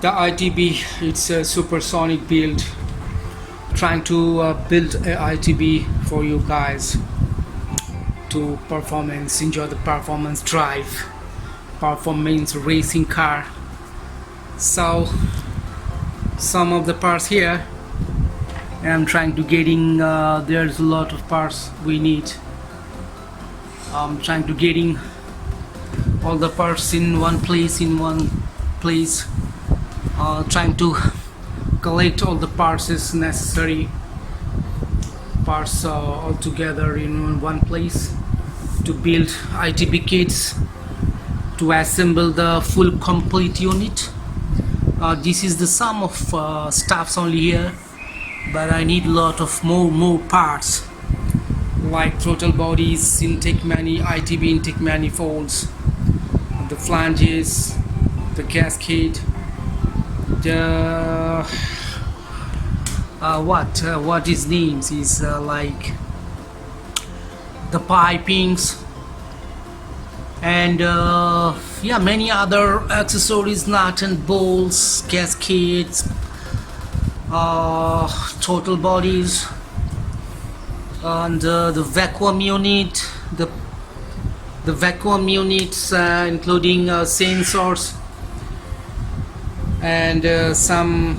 The ITB, it's a supersonic build. Trying to build a ITB for you guys to enjoy the performance drive, performance racing car. So some of the parts here I'm trying to getting there's a lot of parts we need. I'm trying to getting all the parts in one place, trying to collect all the parts is necessary parts all together in one place to build ITB kits, to assemble the full complete unit. This is the sum of stuffs only here, but I need a lot of more parts like throttle bodies, intake ITB intake manifolds, the flanges, the gasket, the what his names is like the pipings, and yeah, many other accessories, nut and bolts, gaskets, throttle bodies, and the vacuum unit, the vacuum units, including sensors and some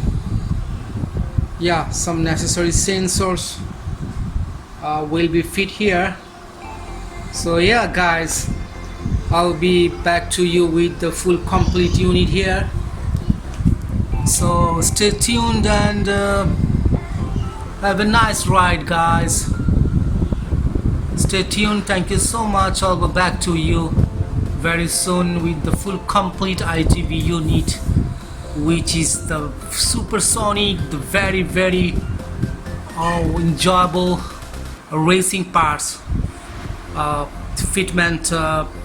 necessary sensors will be fit here. So yeah guys, I'll be back to you with the full complete unit here, so stay tuned and have a nice ride guys. Stay tuned. Thank you so much. I'll be back to you very soon with the full complete ITB unit, which is the supersonic, the very enjoyable racing parts, fitment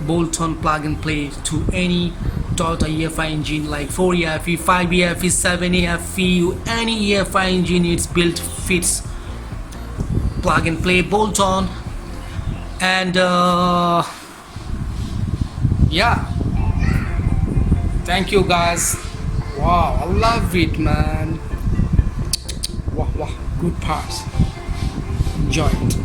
bolt-on plug and play to any Toyota EFI engine like 4 EFI, 5 EFI, 7 EFI, any EFI engine. It's built, fits, plug and play, bolt-on, and yeah, thank you guys. Wow, I love it, man. Wow, good parts. Enjoy it.